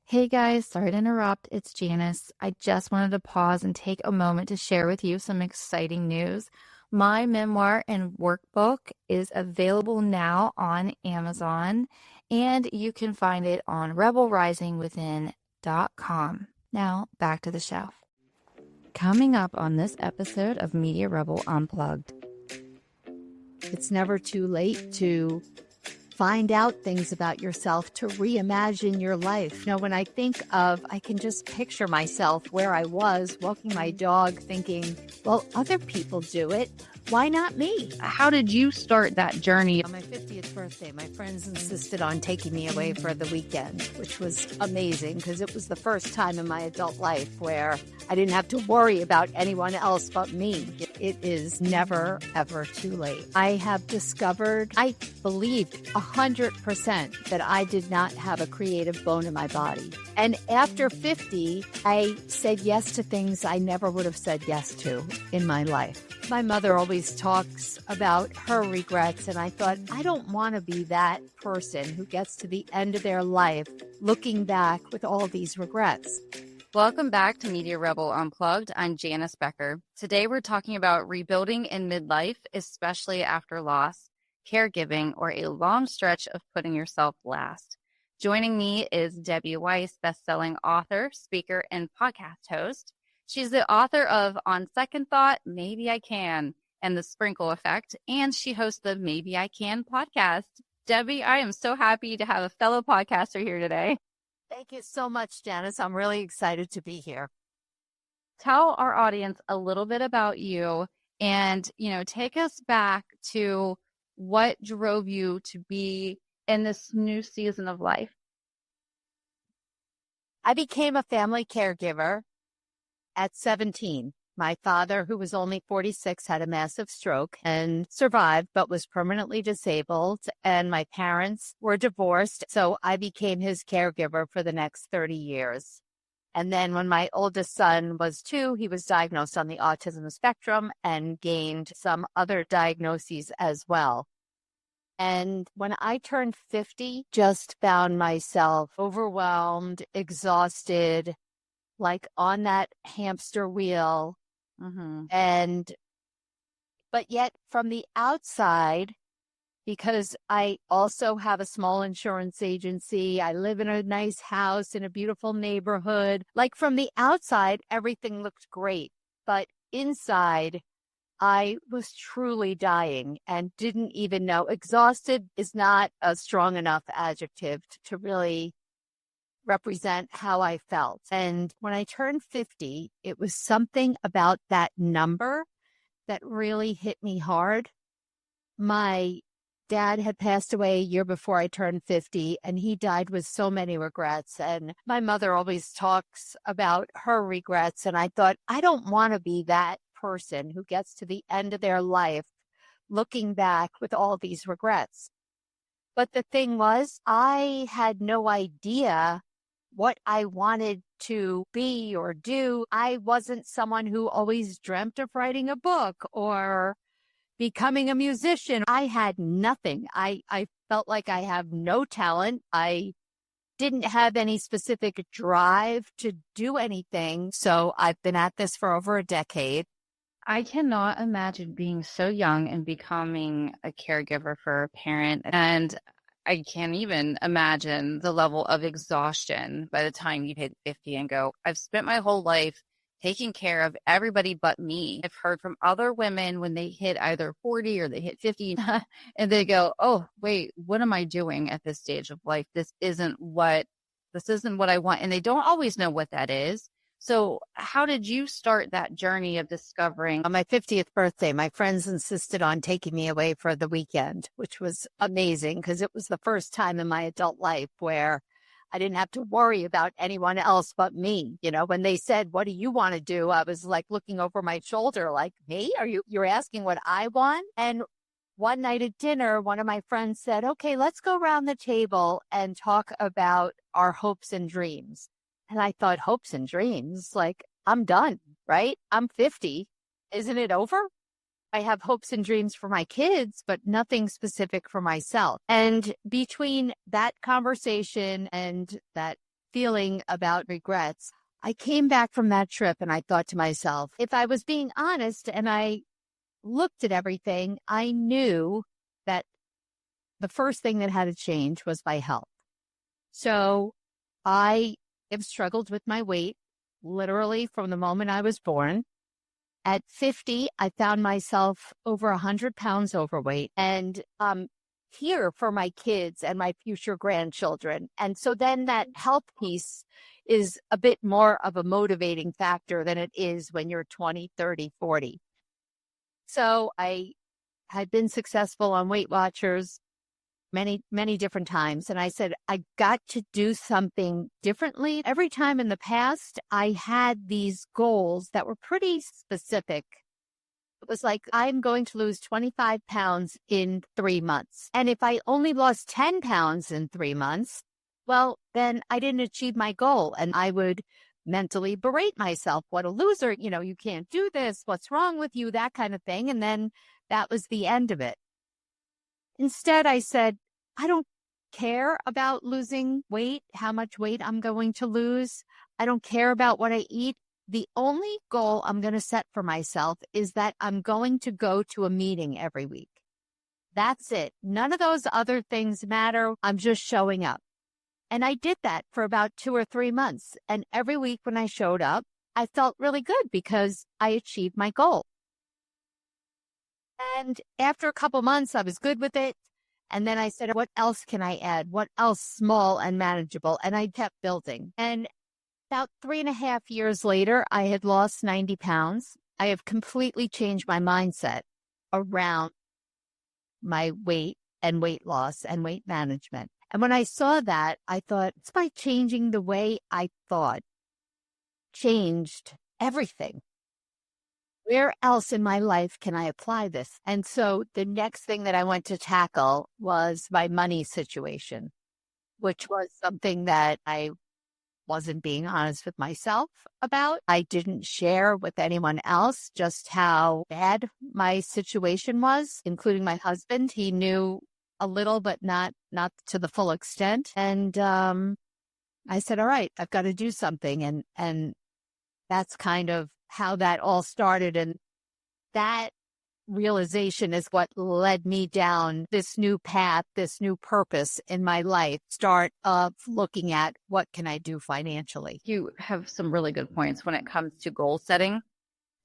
Hey guys, sorry to interrupt. It's Janice. I just wanted to pause and take a moment to share with you some exciting news. My memoir and workbook is available now on Amazon, and you can find it on rebelrisingwithin.com. Now, back to the show. Coming up on this episode of Media Rebel Unplugged. It's never too late to find out things about yourself, to reimagine your life. When I think of, I can just picture myself where I was walking my dog thinking, well, other people do it. Why not me? How did you start that journey? On my 50th birthday, my friends insisted on taking me away for the weekend, which was amazing because it was the first time in my adult life where I didn't have to worry about anyone else but me. It is never, ever too late. I have discovered, I believed 100% that I did not have a creative bone in my body. And after 50, I said yes to things I never would have said yes to in my life. My mother always talks about her regrets, and I thought, I don't want to be that person who gets to the end of their life looking back with all these regrets. Welcome back to Media Rebel Unplugged. I'm Janice Becker. Today we're talking about rebuilding in midlife, especially after loss, caregiving, or a long stretch of putting yourself last. Joining me is Debbie Weiss, bestselling author, speaker, and podcast host. She's the author of On Second Thought, Maybe I Can, and The Sprinkle Effect, and she hosts the Maybe I Can podcast. Debbie, I am so happy to have a fellow podcaster here today. Thank you so much, Janice. I'm really excited to be here. Tell our audience a little bit about you and, take us back to what drove you to be in this new season of life. I became a family caregiver at 17. My father, who was only 46, had a massive stroke and survived, but was permanently disabled. And my parents were divorced. So I became his caregiver for the next 30 years. And then when my oldest son was 2, he was diagnosed on the autism spectrum and gained some other diagnoses as well. And when I turned 50, just found myself overwhelmed, exhausted, like on that hamster wheel. But yet from the outside, because I also have a small insurance agency, I live in a nice house in a beautiful neighborhood. Like from the outside, everything looked great. But inside, I was truly dying and didn't even know. Exhausted is not a strong enough adjective to really represent how I felt. And when I turned 50, it was something about that number that really hit me hard. My dad had passed away a year before I turned 50, and he died with so many regrets. And my mother always talks about her regrets. And I thought, I don't want to be that person who gets to the end of their life looking back with all these regrets. But the thing was, I had no idea what I wanted to be or do. I wasn't someone who always dreamt of writing a book or becoming a musician. I had nothing. I felt like I have no talent. I didn't have any specific drive to do anything. So I've been at this for over a decade. I cannot imagine being so young and becoming a caregiver for a parent. And I can't even imagine the level of exhaustion by the time you hit 50 and go, I've spent my whole life taking care of everybody but me. I've heard from other women when they hit either 40 or they hit 50 and they go, oh, wait, what am I doing at this stage of life? This isn't what I want. And they don't always know what that is. So how did you start that journey of discovering? On my 50th birthday, my friends insisted on taking me away for the weekend, which was amazing because it was the first time in my adult life where I didn't have to worry about anyone else but me. When they said, what do you want to do? I was like looking over my shoulder like, me? You're asking what I want? And one night at dinner, one of my friends said, okay, let's go around the table and talk about our hopes and dreams. And I thought, hopes and dreams, like, I'm done, right? I'm 50. Isn't it over? I have hopes and dreams for my kids, but nothing specific for myself. And between that conversation and that feeling about regrets, I came back from that trip and I thought to myself, if I was being honest and I looked at everything, I knew that the first thing that had to change was my health. So I have struggled with my weight literally from the moment I was born. At 50, I found myself over 100 pounds overweight and here for my kids and my future grandchildren. And so then that health piece is a bit more of a motivating factor than it is when you're 20, 30, 40. So I had been successful on Weight Watchers many, many different times. And I said, I got to do something differently. Every time in the past, I had these goals that were pretty specific. It was like, I'm going to lose 25 pounds in 3 months. And if I only lost 10 pounds in 3 months, well, then I didn't achieve my goal. And I would mentally berate myself. What a loser. You can't do this. What's wrong with you? That kind of thing. And then that was the end of it. Instead, I said, I don't care about losing weight, how much weight I'm going to lose. I don't care about what I eat. The only goal I'm going to set for myself is that I'm going to go to a meeting every week. That's it. None of those other things matter. I'm just showing up. And I did that for about 2 or 3 months. And every week when I showed up, I felt really good because I achieved my goal. And after a couple months, I was good with it. And then I said, what else can I add? What else small and manageable? And I kept building. And about 3.5 years later, I had lost 90 pounds. I have completely changed my mindset around my weight and weight loss and weight management. And when I saw that, I thought, it's by changing the way I thought, changed everything. Where else in my life can I apply this? And so the next thing that I went to tackle was my money situation, which was something that I wasn't being honest with myself about. I didn't share with anyone else just how bad my situation was, including my husband. He knew a little, but not to the full extent. And I said, all right, I've got to do something. And that's kind of how that all started. And that realization is what led me down this new path, this new purpose in my life, start of looking at what can I do financially. You have some really good points when it comes to goal setting.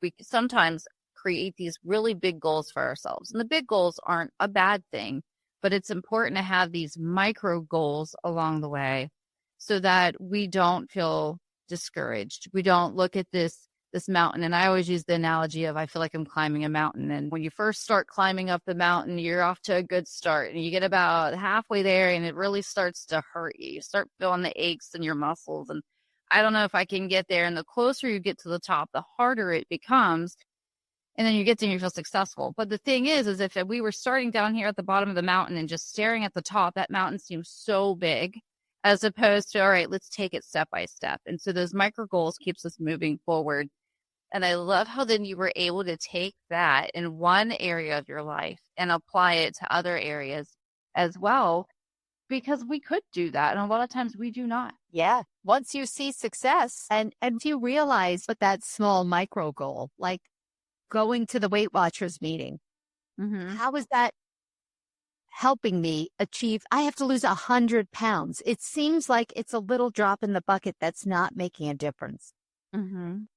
We sometimes create these really big goals for ourselves. And the big goals aren't a bad thing, but it's important to have these micro goals along the way so that we don't feel discouraged. We don't look at this mountain. And I always use the analogy of I feel like I'm climbing a mountain. And when you first start climbing up the mountain, you're off to a good start. And you get about halfway there and it really starts to hurt you. You start feeling the aches in your muscles. And I don't know if I can get there. And the closer you get to the top, the harder it becomes. And then you get there and you feel successful. But the thing is if we were starting down here at the bottom of the mountain and just staring at the top, that mountain seems so big, as opposed to, all right, let's take it step by step. And so those micro goals keeps us moving forward. And I love how then you were able to take that in one area of your life and apply it to other areas as well, because we could do that. And a lot of times we do not. Yeah. Once you see success and you realize what that small micro goal, like going to the Weight Watchers meeting, how is that helping me achieve? I have to lose 100 pounds. It seems like it's a little drop in the bucket that's not making a difference.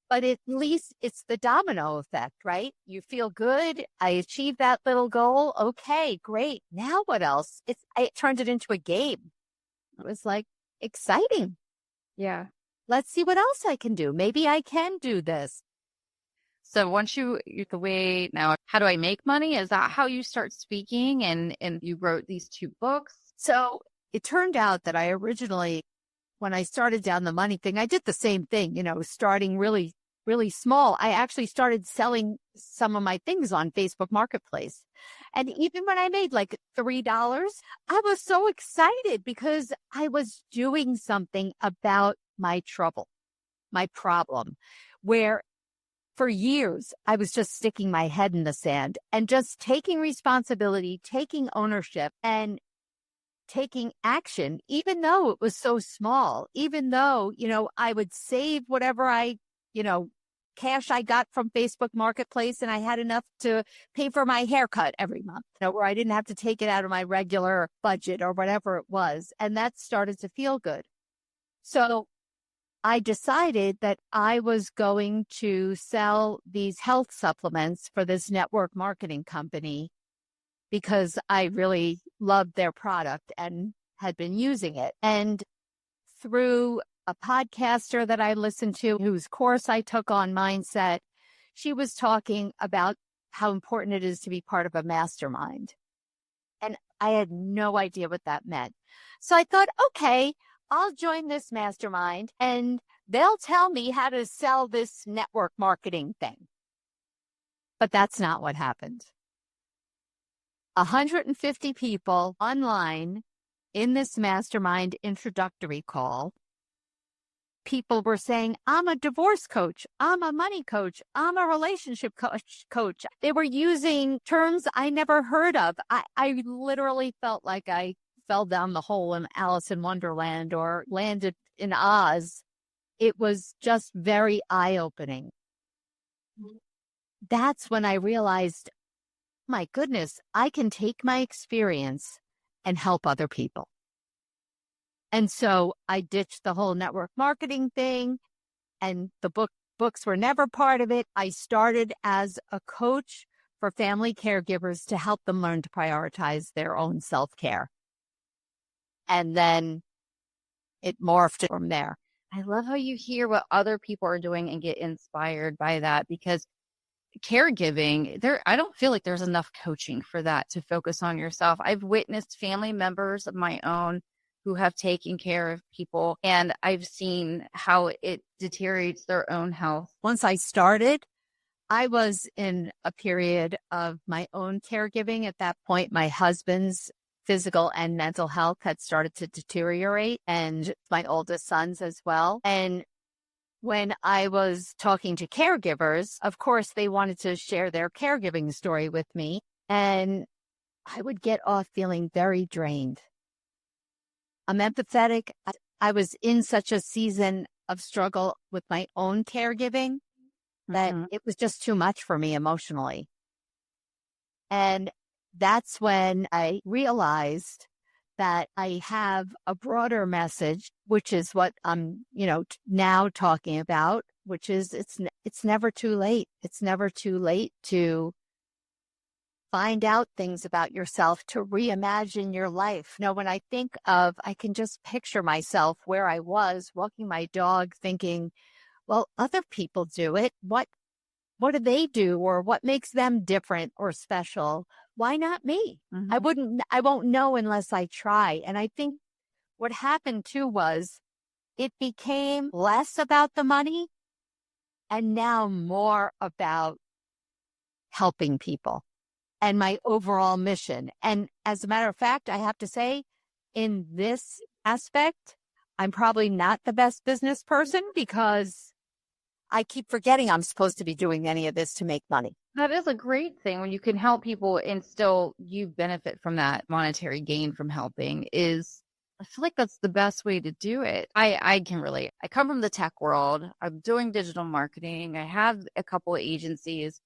But at least it's the domino effect, right? You feel good. I achieved that little goal. Okay, great. Now what else? I turned it into a game. It was like exciting. Yeah. Let's see what else I can do. Maybe I can do this. So once the way now, how do I make money? Is that how you start speaking? And you wrote these 2 books? So it turned out that I originally, when I started down the money thing, I did the same thing, starting really, really small. I actually started selling some of my things on Facebook Marketplace. And even when I made like $3, I was so excited because I was doing something about my trouble, my problem, where for years, I was just sticking my head in the sand and just taking responsibility, taking ownership. And taking action, even though it was so small, even though, I would save whatever cash I got from Facebook Marketplace, and I had enough to pay for my haircut every month, where I didn't have to take it out of my regular budget or whatever it was. And that started to feel good. So I decided that I was going to sell these health supplements for this network marketing company because I really loved their product and had been using it. And through a podcaster that I listened to, whose course I took on mindset, she was talking about how important it is to be part of a mastermind. And I had no idea what that meant. So I thought, okay, I'll join this mastermind and they'll tell me how to sell this network marketing thing. But that's not what happened. 150 people online in this mastermind introductory call. People were saying, I'm a divorce coach, I'm a money coach, I'm a relationship coach. They were using terms I never heard of. I literally felt like I fell down the hole in Alice in Wonderland or landed in Oz. It was just very eye-opening. That's when I realized, my goodness, I can take my experience and help other people. And so I ditched the whole network marketing thing, and the books were never part of it. I started as a coach for family caregivers to help them learn to prioritize their own self-care. And then it morphed from there. I love how you hear what other people are doing and get inspired by that, because caregiving, I don't feel like there's enough coaching for that, to focus on yourself. I've witnessed family members of my own who have taken care of people, and I've seen how it deteriorates their own health. Once I started, I was in a period of my own caregiving. At that point, my husband's physical and mental health had started to deteriorate, and my oldest son's as well. And when I was talking to caregivers, of course, they wanted to share their caregiving story with me, and I would get off feeling very drained. I'm empathetic. I was in such a season of struggle with my own caregiving that it was just too much for me emotionally. And that's when I realized that I have a broader message, which is what I'm, now talking about, which is it's never too late. It's never too late to find out things about yourself, to reimagine your life. When I think I can just picture myself where I was walking my dog thinking, well, other people do it. What do they do, or what makes them different or special? Why not me? I won't know unless I try. And I think what happened too was it became less about the money and now more about helping people and my overall mission. And as a matter of fact, I have to say, in this aspect, I'm probably not the best business person because I keep forgetting I'm supposed to be doing any of this to make money. That is a great thing when you can help people and still you benefit from that monetary gain from helping. I feel like that's the best way to do it. I can relate. I come from the tech world. I'm doing digital marketing. I have a couple of agencies,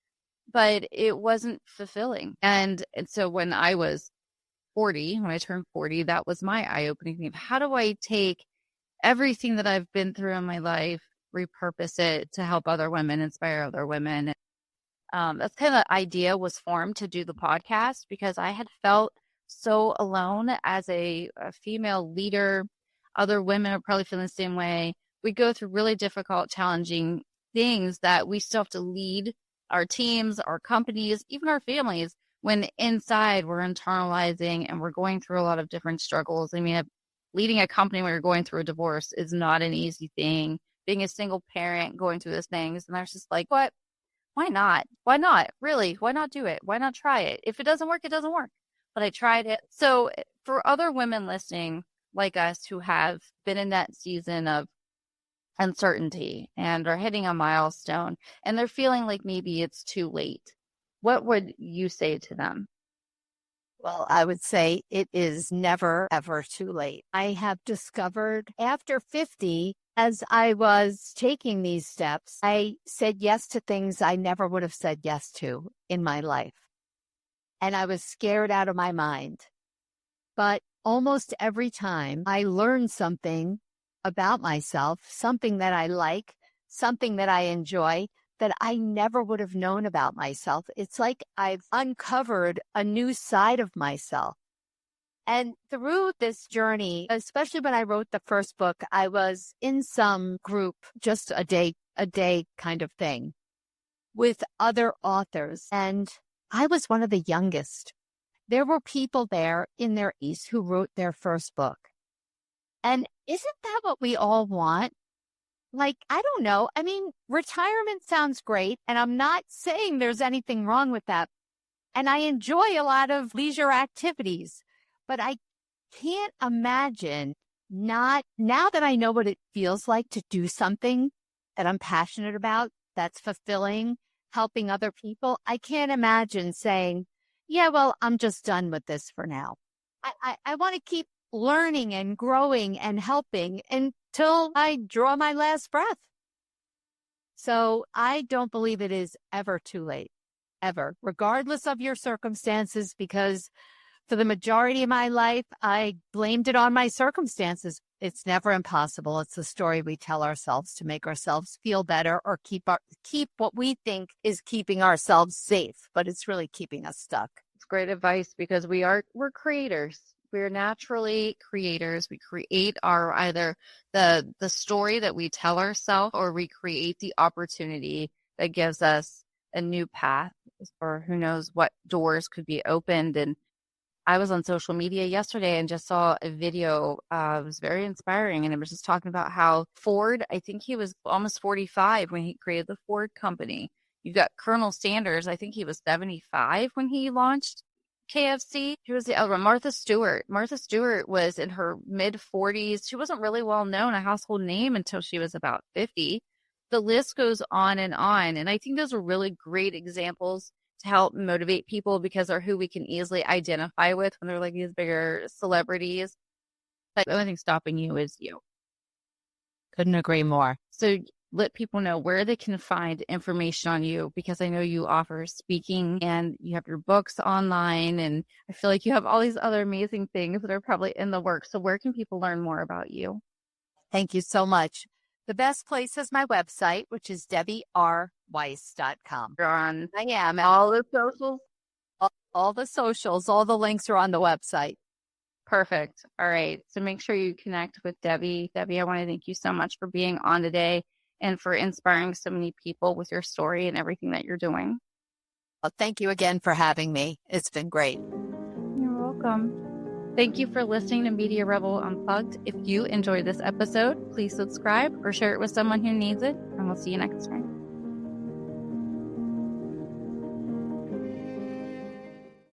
but it wasn't fulfilling. And so when I turned 40, that was my eye-opening thing of how do I take everything that I've been through in my life, repurpose it to help other women, inspire other women. That's kind of the idea was formed to do the podcast because I had felt so alone as a female leader. Other women are probably feeling the same way. We go through really difficult, challenging things that we still have to lead our teams, our companies, even our families, when inside we're internalizing and we're going through a lot of different struggles. I mean, leading a company when you're going through a divorce is not an easy thing. Being a single parent, going through those things. And I was just like, what? Why not? Why not? Really? Why not do it? Why not try it? If it doesn't work, it doesn't work. But I tried it. So for other women listening like us who have been in that season of uncertainty and are hitting a milestone and they're feeling like maybe it's too late, what would you say to them? Well, I would say it is never, ever too late. I have discovered after 50, as I was taking these steps, I said yes to things I never would have said yes to in my life. And I was scared out of my mind. But almost every time I learn something about myself, something that I like, something that I enjoy, that I never would have known about myself. It's like I've uncovered a new side of myself. And through this journey, especially when I wrote the first book, I was in some group, just a day kind of thing with other authors. And I was one of the youngest. There were people there in their East who wrote their first book. And isn't that what we all want? Like, I don't know. I mean, retirement sounds great. And I'm not saying there's anything wrong with that. And I enjoy a lot of leisure activities, but I can't imagine not, now that I know what it feels like to do something that I'm passionate about, that's fulfilling, helping other people. I can't imagine saying, yeah, well, I'm just done with this for now. I want to keep learning and growing and helping until I draw my last breath. So I don't believe it is ever too late, ever, regardless of your circumstances, because for the majority of my life, I blamed it on my circumstances. It's never impossible. It's the story we tell ourselves to make ourselves feel better or keep what we think is keeping ourselves safe, but it's really keeping us stuck. It's great advice because we're creators. We're naturally creators. We create our either the story that we tell ourselves, or we create the opportunity that gives us a new path, or who knows what doors could be opened. And I was on social media yesterday and just saw a video. It was very inspiring. And it was just talking about how Ford, I think he was almost 45 when he created the Ford company. You got Colonel Sanders. I think he was 75 when he launched KFC. Who was the other one? Martha Stewart. Martha Stewart was in her mid 40s. She wasn't really well known, a household name, until she was about 50. The list goes on. And I think those are really great examples to help motivate people, because they're who we can easily identify with when they're like these bigger celebrities. But the only thing stopping you is you. Couldn't agree more. So let people know where they can find information on you, because I know you offer speaking and you have your books online, and I feel like you have all these other amazing things that are probably in the works. So where can people learn more about you? Thank you so much. The best place is my website, which is DebbieRWeiss.com. I am. All the socials? All the socials, all the links are on the website. Perfect. All right. So make sure you connect with Debbie. Debbie, I want to thank you so much for being on today and for inspiring so many people with your story and everything that you're doing. Well, thank you again for having me. It's been great. You're welcome. Thank you for listening to Media Rebel Unplugged. If you enjoyed this episode, please subscribe or share it with someone who needs it, and we'll see you next time.